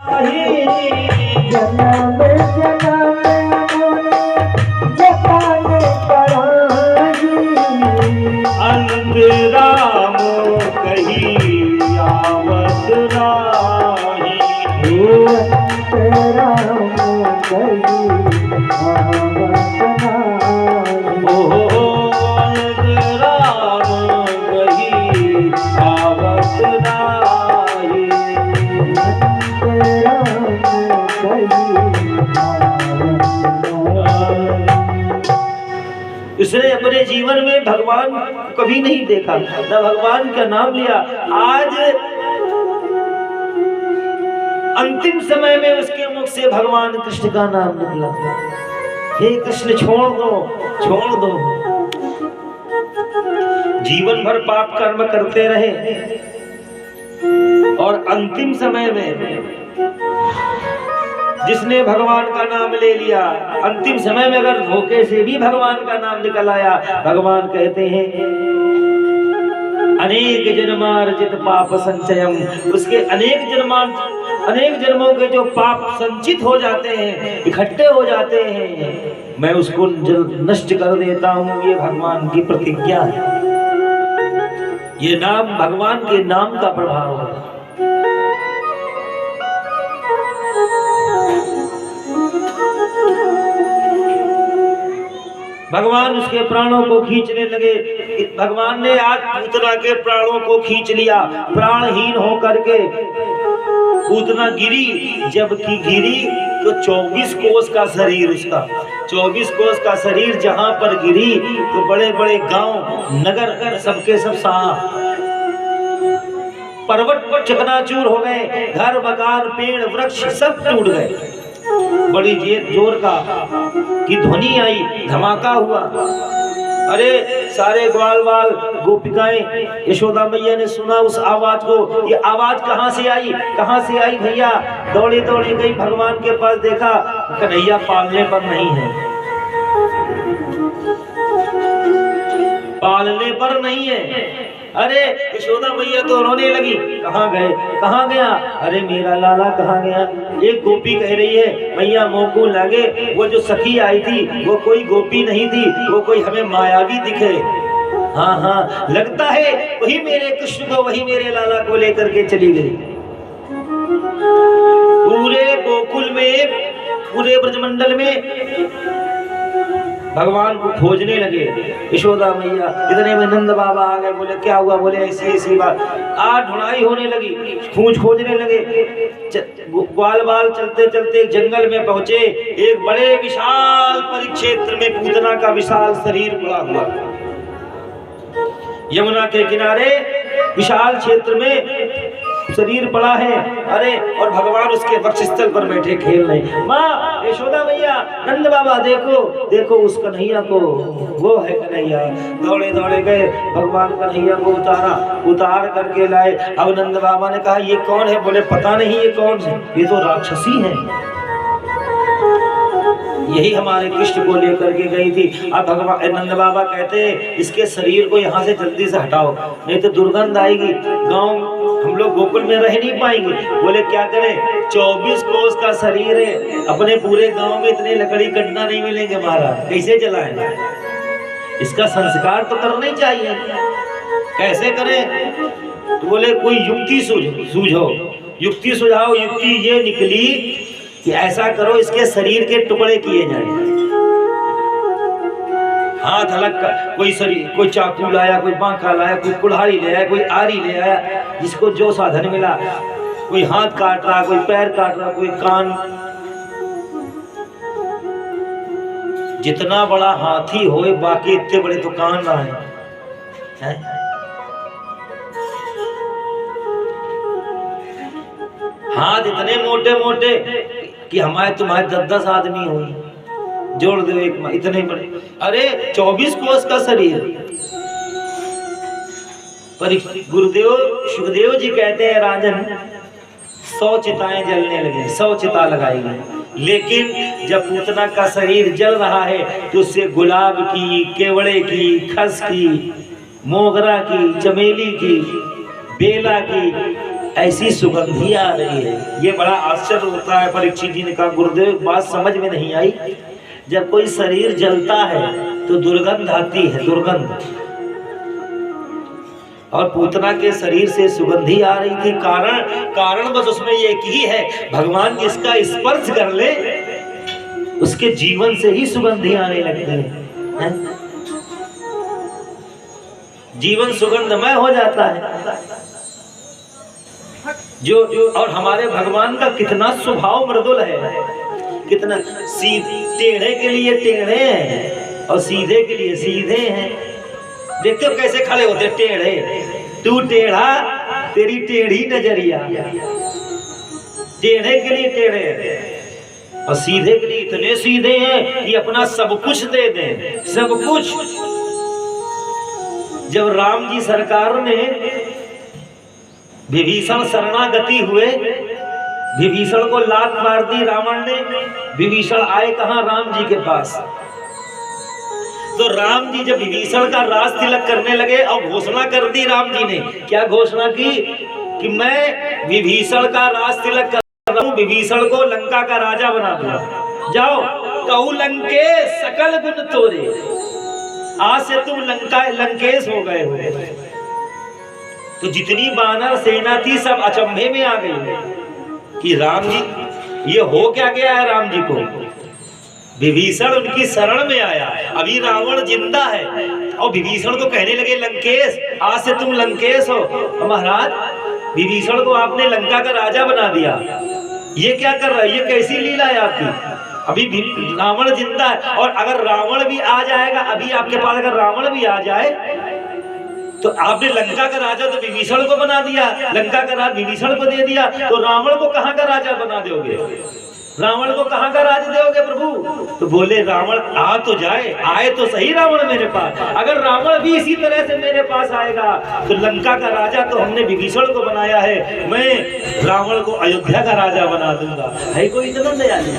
जन्म जन्म जपाने पराही अंत राम कही आवत राही अंत राम कही आवत राही अंत राम कही आवत राही उसने अपने जीवन में भगवान को कभी नहीं देखा, न भगवान का नाम लिया। आज अंतिम समय में उसके मुख से भगवान कृष्ण का नाम निकला। हे कृष्ण छोड़ दो, छोड़ दो। जीवन भर पाप कर्म करते रहे और अंतिम समय में जिसने भगवान का नाम ले लिया, अंतिम समय में अगर धोखे से भी भगवान का नाम निकल आया, भगवान कहते हैं अनेक जन्मार्जित पाप संचयम, उसके अनेक जन्मों के जो पाप संचित हो जाते हैं, इकट्ठे हो जाते हैं, मैं उसको नष्ट कर देता हूँ। ये भगवान की प्रतिज्ञा है। ये नाम भगवान के नाम का प्रभाव है। भगवान उसके प्राणों को खींचने लगे। भगवान ने आज पूतना के प्राणों को खींच लिया। प्राणहीन होकर के पूतना गिरी, जबकि गिरी तो 24 कोस का शरीर उसका, 24 कोस का शरीर जहां पर गिरी तो बड़े बड़े गांव नगर सबके सब पर्वत चकनाचूर हो गए, घर मकान पेड़ वृक्ष सब टूट गए। बड़ी जोर का की ध्वनि आई, धमाका हुआ। अरे सारे ग्वाल बाल गोपिकाएं यशोदा मैया ने सुना उस आवाज को। ये आवाज कहां से आई, कहां से आई भैया? दौड़ी दौड़ी गई भगवान के पास, देखा कन्हैया पालने पर नहीं है, पालने पर नहीं है। अरे यशोदा मैया तो रोने लगी, कहाँ गए, कहाँ गया? अरे मेरा लाला कहाँ गया? एक गोपी कह रही है मैया मोको लागे वो जो सखी आई थी वो कोई गोपी नहीं थी, वो कोई हमें मायावी दिखे। हाँ हाँ लगता है वही मेरे कृष्ण को, वही मेरे लाला को लेकर के चली गई। पूरे गोकुल में, पूरे ब्रजमंडल में भगवान को खोजने लगे यशोदा मैया। इतने में नंद बाबा आ गए, बोले क्या हुआ? बोले ऐसी ऐसी बात। आज ढूंढाई होने लगी, खोजने लगे। ग्वाल बाल चलते चलते जंगल में पहुंचे। एक बड़े विशाल परिक्षेत्र में पूतना का विशाल शरीर पड़ा हुआ, यमुना के किनारे विशाल क्षेत्र में शरीर पड़ा है। अरे और भगवान उसके वक्षस्थल पर बैठे खेल रहे। माँ यशोदा मैया, नंद बाबा देखो देखो उस कन्हैया को, वो है कन्हैया। दौड़े दौड़े गए, भगवान कन्हैया को उतार करके लाए। अब नंद बाबा ने कहा ये कौन है? बोले पता नहीं ये कौन है, ये तो राक्षसी है, यही हमारे कृष्ण को लेकर के गई थी। अब भगवान नंद बाबा कहते इसके शरीर को यहाँ से जल्दी से हटाओ, नहीं तो दुर्गंध आएगी, गांव हम लोग गोकुल में रह नहीं पाएंगे। बोले क्या करें? 24 कोस का शरीर है, अपने पूरे गांव में इतने लकड़ी कटना नहीं मिलेंगे महाराज, कैसे जलाएंगे? इसका संस्कार तो करना ही चाहिए, कैसे करें? तो बोले कोई युक्ति सूझो, युक्ति सुझाओ। युक्ति ये निकली कि ऐसा करो इसके शरीर के टुकड़े किए जाए। हाथ अलग का, कोई शरीर, कोई चाकू लाया, कोई बांका लाया, कोई कुल्हाड़ी ले आया, कोई आरी ले आया, जिसको जो साधन मिला। कोई हाथ काट रहा, कोई पैर काट रहा, कोई कान। जितना बड़ा हाथी होए बाकी इतने बड़े तो कान ना है। हाथ इतने मोटे मोटे कि हमारे तुम्हारे 10-10 आदमी हुए, जोड़ दो एक, इतने बड़े। अरे 24 कोस का शरीर। पर गुरुदेव सुखदेव जी कहते हैं राजन 100 चिताएं जलने लगे, 100 चिता लगाई गई, लेकिन जब पूतना का शरीर जल रहा है तो उससे गुलाब की, केवड़े की, खस की, मोगरा की, चमेली की, बेला की, ऐसी सुगंधी आ रही है। ये बड़ा आश्चर्य होता है। परीक्षित जी ने कहा गुरुदेव बात समझ में नहीं आई, जब कोई शरीर जलता है तो दुर्गंध आती है, दुर्गंध, और पूतना के शरीर से सुगंधी आ रही थी। कारण बस उसमें एक ही है, भगवान जिसका स्पर्श कर ले उसके जीवन से ही सुगंधी आने लगती है, जीवन सुगंधमय हो जाता है। जो और हमारे भगवान का कितना स्वभाव मृदुल है, कितना टेढ़े के लिए टेढ़े हैं और सीधे के लिए सीधे हैं। देखते हो कैसे खड़े होते टेढ़े, तू टेढ़ा तेरी टेढ़ी नजरिया, टेढ़े के लिए टेढ़े और सीधे के लिए इतने सीधे हैं कि अपना सब कुछ दे दें, सब कुछ। जब राम जी सरकार ने विभीषण शरणागति हुए, विभीषण को लात मार दी रावण ने, विभीषण आए कहां? राम जी के पास। तो राम जी जब विभीषण का राज तिलक करने लगे और घोषणा कर दी राम जी ने, क्या घोषणा की? कि मैं विभीषण का राज तिलक कर रहा हूं, विभीषण को लंका का राजा बना दूंगा। जाओ कहू लंकेश सकल गुण तोरे, आज से तुम लंकेश हो गए हो। तो जितनी वानर सेना थी सब अचंभे में आ गई कि राम जी ये हो क्या गया है राम जी को। विभीषण उनकी शरण में आया, अभी रावण जिंदा है और विभीषण को कहने लगे लंकेश, आज से तुम लंकेश हो। महाराज विभीषण को आपने लंका का राजा बना दिया, ये क्या कर रहा है, ये कैसी लीला है आपकी? अभी रावण जिंदा है और अगर रावण भी आ जाएगा, अभी आपके पास अगर रावण भी आ जाए तो आपने लंका का राजा तो विभीषण को बना दिया, लंका का राज विभीषण को दे दिया, तो रावण को कहां का राजा बना दोगे? रावण को कहां का राज दोगे प्रभु? तो बोले रावण आ तो जाए, आए तो सही रावण मेरे पास। अगर रावण भी इसी तरह से मेरे पास आएगा तो लंका का राजा तो हमने विभीषण को बनाया है, मैं रावण को अयोध्या का राजा बना दूंगा। है कोई इतना दयालु?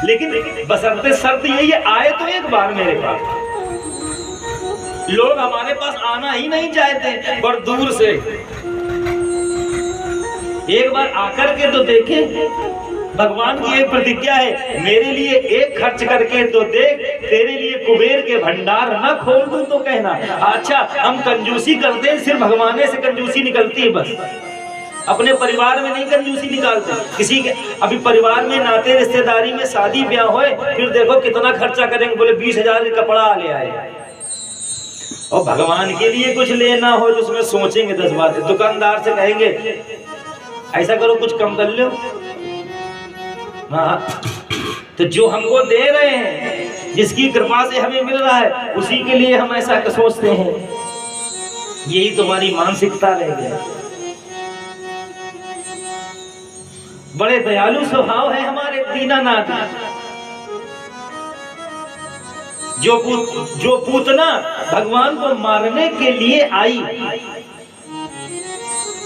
लेकिन बशर्ते शर्त यही है, आए तो एक बार मेरे पास। लोग हमारे पास आना ही नहीं चाहते, पर दूर से एक बार आकर के तो देखे। भगवान की एक प्रतिज्ञा है, मेरे लिए एक खर्च करके तो देख, तेरे लिए कुबेर के भंडार न खोल दूं तो कहना। अच्छा हम कंजूसी करते हैं, सिर्फ भगवान से कंजूसी निकलती है, बस अपने परिवार में नहीं कंजूसी निकालते किसी के। अभी परिवार में नाते रिश्तेदारी में शादी ब्याह होए, फिर देखो कितना खर्चा करेंगे, बोले 20,000 का कपड़ा ले आए। और भगवान के लिए कुछ लेना हो तो उसमें सोचेंगे 10 बार। दुकानदार से कहेंगे ऐसा करो कुछ कम कर लो, हाँ तो जो हमको दे रहे हैं, जिसकी कृपा से हमें मिल रहा है, उसी के लिए हम ऐसा सोचते हैं। यही तुम्हारी मानसिकता रह गई। बड़े दयालु स्वभाव है हमारे दीनानाथ। जो पूतना भगवान को मारने के लिए आई,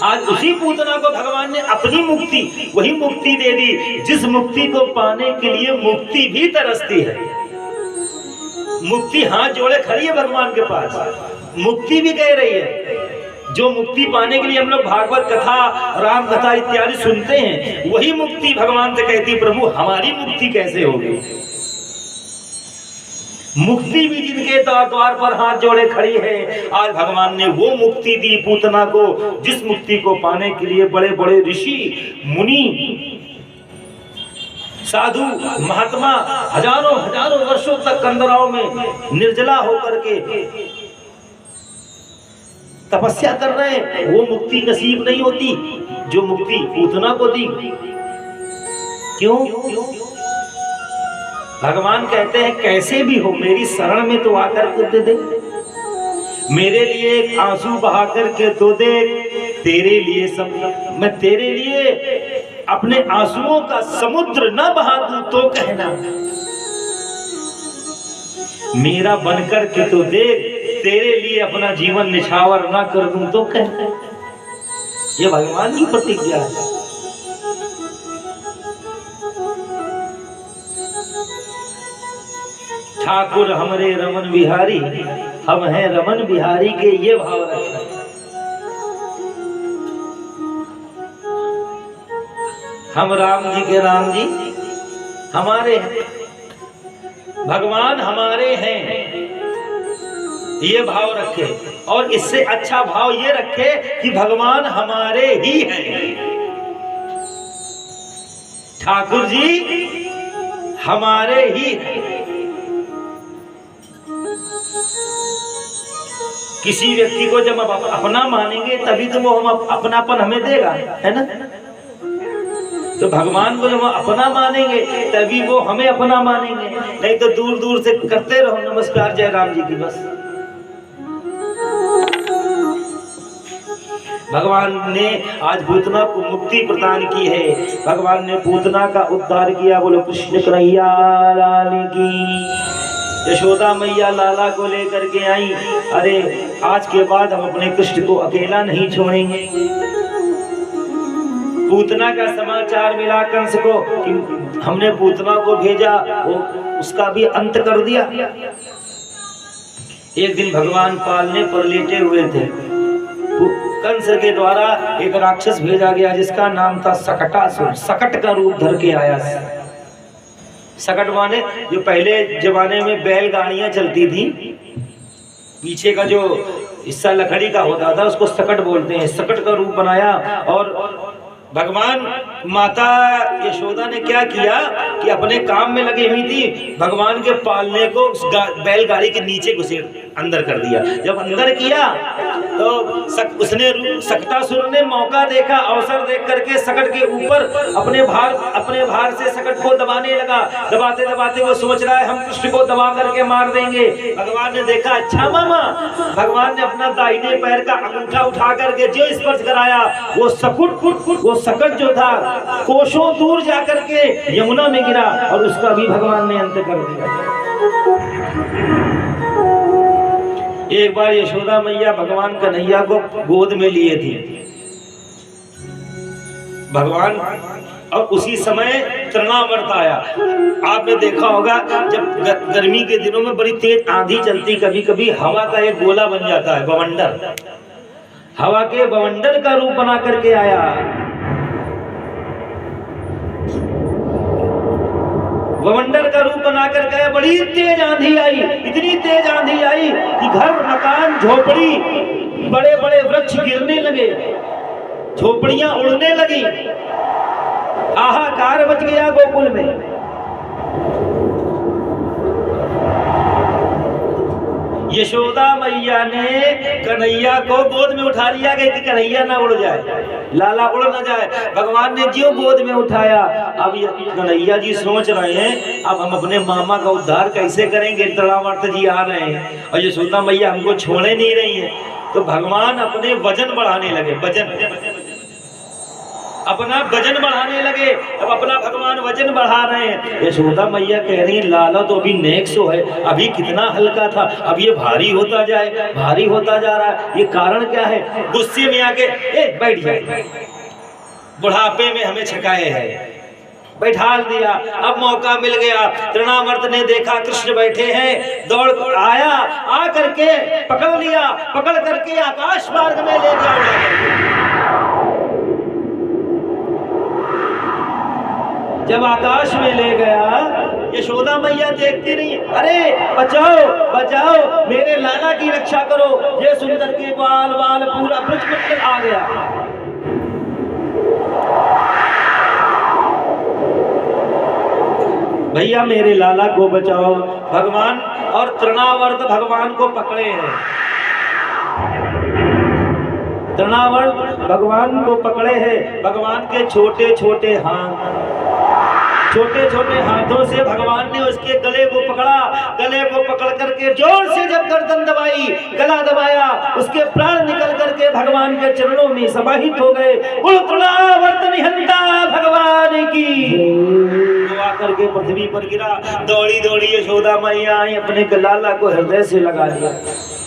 आज उसी पूतना को भगवान ने अपनी मुक्ति, वही मुक्ति दे दी जिस मुक्ति को पाने के लिए मुक्ति भी तरसती है। मुक्ति हाथ जोड़े खड़ी है भगवान के पास, मुक्ति भी कह रही है। जो मुक्ति पाने के लिए हम लोग भागवत कथा, राम कथा इत्यादि सुनते हैं, वही मुक्ति भगवान से कहती प्रभु हमारी मुक्ति कैसे होगी। मुक्ति भी जिनके द्वार पर हाथ जोड़े खड़ी है, आज भगवान ने वो मुक्ति दी पूतना को, जिस मुक्ति को पाने के लिए बड़े बड़े ऋषि मुनि साधु महात्मा हजारों वर्षों तक कंदराओं में निर्जला होकर के तपस्या कर रहे हैं, वो मुक्ति नसीब नहीं होती जो मुक्ति पूतना को दी। क्यों? भगवान कहते हैं कैसे भी हो मेरी शरण में तो आकर के दे, मेरे लिए एक आंसू बहा करके तो दे, तेरे लिए सब मैं तेरे लिए अपने आंसुओं का समुद्र न बहा दूं तो कहना, मेरा बनकर के तो देख, तेरे लिए अपना जीवन निछावर ना कर दूं तो कहना। ये भगवान की प्रतिज्ञा है। ठाकुर हमरे रमन बिहारी, हम हैं रमन बिहारी के, ये भाव रखें। हम राम जी के राम जी हमारे हैं, भगवान हमारे हैं, ये भाव रखे। और इससे अच्छा भाव ये रखे कि भगवान हमारे ही हैं, ठाकुर जी हमारे ही हैं। किसी व्यक्ति को जब हम अपना मानेंगे तभी तो वो हम अपनापन हमें देगा, है ना। तो भगवान को जब हम अपना मानेंगे तभी वो हमें अपना मानेंगे, नहीं तो दूर दूर से करते रहो नमस्कार जय राम जी की बस। भगवान ने आज पूतना को मुक्ति प्रदान की है, भगवान ने पूतना का उद्धार किया। बोलो कृष्ण कन्हैया लाल की। यशोदा मैया लाला को लेकर के आई। अरे आज के बाद हम अपने कृष्ण को अकेला नहीं छोड़ेंगे। पूतना का समाचार मिला कंस को कि हमने पूतना को भेजा, वो उसका भी अंत कर दिया। एक दिन भगवान पालने पर लेटे हुए थे, कंस के द्वारा एक राक्षस भेजा गया जिसका नाम था सकटासुर। सकट का रूप धर के आया। सकट माने जो पहले जमाने में बैलगाड़ियां चलती थी, पीछे का जो हिस्सा लकड़ी का होता था उसको सकट बोलते हैं। सकट का रूप बनाया और भगवान माता यशोदा ने क्या किया कि अपने काम में लगी हुई थी, भगवान के पालने को उस बैलगाड़ी के नीचे घुसेड़ अंदर कर दिया। जब अंदर किया तो उसने सकटासुर ने मौका देखा, अवसर देख करके सकट के ऊपर अपने भार से सकट को दबाने लगा। दबाते दबाते वो सोच रहा है हम कृष्ण को दबा करके मार देंगे। भगवान ने देखा अच्छा मामा, भगवान ने अपना दाहिने पैर का अंगूठा उठा करके जो स्पर्श कराया वो सकट जो था कोसों दूर जाकर के यमुना में गिरा और उसका भी भगवान ने अंत कर दिया। एक बार यशोदा मैया भगवान कन्हैया को गोद में लिए थी भगवान, और उसी समय तृणावर्त आया। आपने देखा होगा जब गर्मी के दिनों में बड़ी तेज आंधी चलती, कभी कभी हवा का एक गोला बन जाता है, बवंडर। हवा के बवंडर का रूप बना करके आया। बवंडर का रूप बनाकर गया। बड़ी तेज आंधी आई, इतनी तेज आंधी आई कि घर मकान झोपड़ी बड़े बड़े वृक्ष गिरने लगे, झोपड़ियां उड़ने लगी, हाहाकार मच गया गोकुल में। यशोदा मैया ने कन्हैया को गोद में उठा लिया कि कन्हैया ना उड़ जाए, लाला उड़ ना जाए। भगवान ने जो गोद में उठाया, अब कन्हैया जी सोच रहे हैं अब हम अपने मामा का उद्धार कैसे करेंगे। तृणावर्त जी आ रहे हैं और यशोदा मैया हमको छोड़े नहीं रही है। तो भगवान अपने वजन बढ़ाने लगे, अपना वजन बढ़ाने लगे। अब अपना भगवान वजन बढ़ा रहे हैं। यशोदा मैया कह रही है लाला तो अभी नेक्सो है, अभी कितना हल्का था, अब ये भारी होता जाए, भारी होता जा रहा है। ये कारण क्या है? गुस्से में आके बैठ जाए, बुढ़ापे में हमें छकाए है, बैठाल दिया। अब मौका मिल गया, तृणावर्त ने देखा कृष्ण बैठे हैं, दौड़ आया, आ करके पकड़ लिया, पकड़ करके आकाश मार्ग में ले गया। जब आकाश में ले गया, यशोदा मैया देखती नहीं, अरे बचाओ बचाओ, मेरे लाला की रक्षा करो। ये सुंदर के बाल बाल पूरा ब्रज आ गया। भैया मेरे लाला को बचाओ। भगवान और तृणावर्त भगवान को पकड़े हैं, तृणावर्त भगवान को पकड़े हैं। भगवान के छोटे छोटे हाथ, छोटे छोटे हाथों से भगवान ने उसके गले को पकड़ा। गले को पकड़ करके जोर से जब गर्दन दबाई, गला दबाया, उसके प्राण निकल करके भगवान के चरणों में समाहित हो गए। तृणावर्त निहंता भगवान की आकर के पृथ्वी पर गिरा। दौड़ी दौड़ी यशोदा मैया आई, अपने लाला को हृदय से लगा लिया,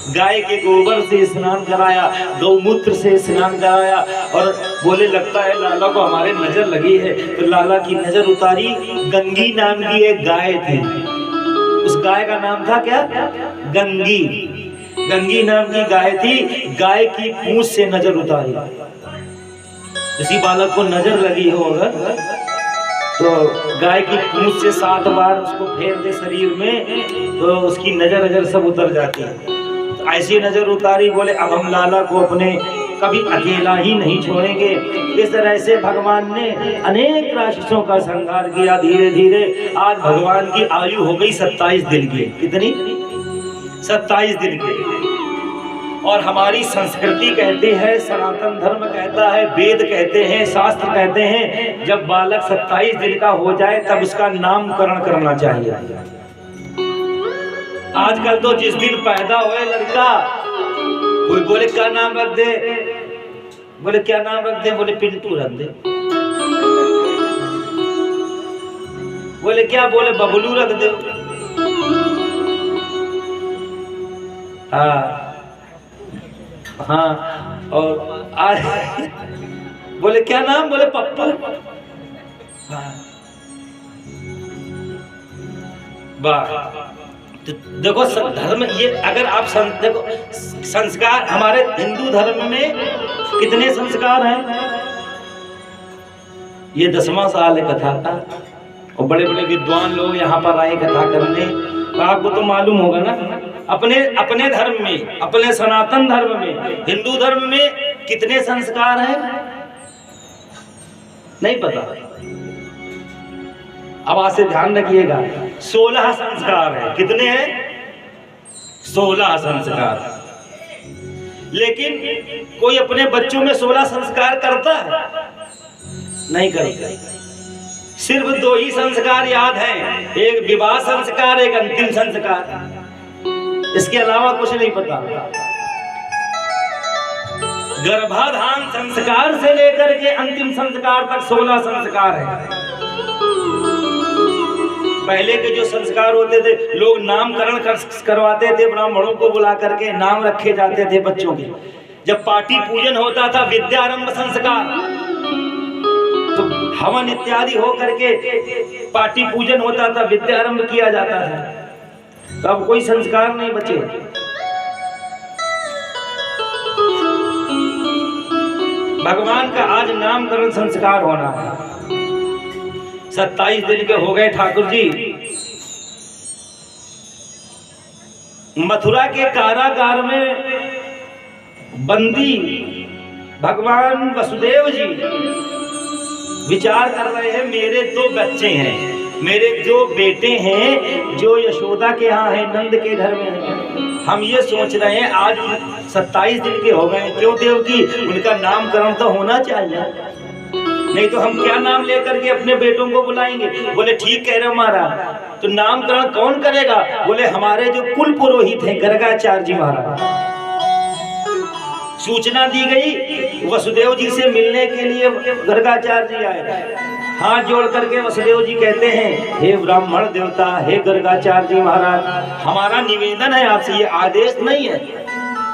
गाय के गोबर से स्नान कराया, गौमूत्र से स्नान कराया और बोले लगता है लाला को हमारे नजर लगी है। तो लाला की नजर उतारी। गंगी नाम की एक गाय थी, उस गाय का नाम था क्या? गंगी। गंगी नाम की गाय थी। गाय की पूंछ से नजर उतारी। किसी बालक को नजर लगी हो अगर, तो गाय की पूंछ से 7 बार उसको फेर दे शरीर में, तो उसकी नजर अगर सब उतर जाती है। तो ऐसी नजर उतारी, बोले अब हम लाला को अपने कभी अकेला ही नहीं छोड़ेंगे। इस तरह से भगवान ने अनेक राक्षसों का संहार किया। धीरे धीरे आज भगवान की आयु हो गई 27 दिन की। कितनी? 27 दिन की। और हमारी संस्कृति कहती है, सनातन धर्म कहता है, वेद कहते हैं, शास्त्र कहते हैं, जब बालक 27 दिन का हो जाए तब उसका नामकरण करना चाहिए। आजकल तो जिस दिन पैदा हुए लड़का, कोई बोले क्या नाम रख दे, बोले क्या नाम रख दे, बोले पिंटू रख दे। बोले क्या, बोले बबलू रख दे। हाँ हाँ, और आज बोले क्या नाम, बोले पप्पू। हाँ। वाह, तो देखो धर्म ये, अगर आप देखो संस्कार, हमारे हिंदू धर्म में कितने संस्कार हैं। ये 10वां साल है कथा का, और बड़े बड़े विद्वान लोग यहाँ पर आए कथा करने। तो आपको तो मालूम होगा ना, अपने धर्म में, अपने सनातन धर्म में, हिंदू धर्म में कितने संस्कार हैं, नहीं पता। अब आज से ध्यान रखिएगा, 16 संस्कार है। कितने हैं? 16 संस्कार। लेकिन कोई अपने बच्चों में 16 संस्कार करता है? नहीं करता। सिर्फ 2 ही संस्कार याद हैं, एक विवाह संस्कार, एक अंतिम संस्कार। इसके अलावा कुछ नहीं पता। गर्भाधान संस्कार से लेकर के अंतिम संस्कार तक 16 संस्कार हैं। पहले के जो संस्कार होते थे, लोग नामकरण करवाते थे, ब्राह्मणों को बुला करके नाम रखे जाते थे बच्चों के। जब पाटी पूजन होता था, विद्यारंभ संस्कार, तो हवन इत्यादि हो करके पाटी पूजन होता था, विद्यारंभ किया जाता था। तो अब कोई संस्कार नहीं बचे। भगवान का आज नामकरण संस्कार होना है। 27 दिन के हो गए ठाकुर जी। मथुरा के कारागार में बंदी भगवान वसुदेव जी विचार कर रहे हैं, मेरे 2 बच्चे हैं, मेरे 2 बेटे हैं जो यशोदा के यहाँ है, नंद के घर में है। हम ये सोच रहे हैं आज 27 दिन के हो गए, क्यों देवकी, उनका नामकरण तो होना चाहिए, नहीं तो हम क्या नाम लेकर के अपने बेटों को बुलाएंगे। बोले ठीक कह रहे हो महाराज, तो नामकरण कौन करेगा? बोले हमारे जो कुल पुरोहित हैं गर्गाचार्य जी महाराज। सूचना दी गई, वसुदेव जी से मिलने के लिए गर्गाचार्य जी आए। हाथ जोड़ करके वसुदेव जी कहते हैं, हे ब्राह्मण देवता, हे गर्गाचार्य जी महाराज, हमारा निवेदन है आपसे, ये आदेश नहीं है,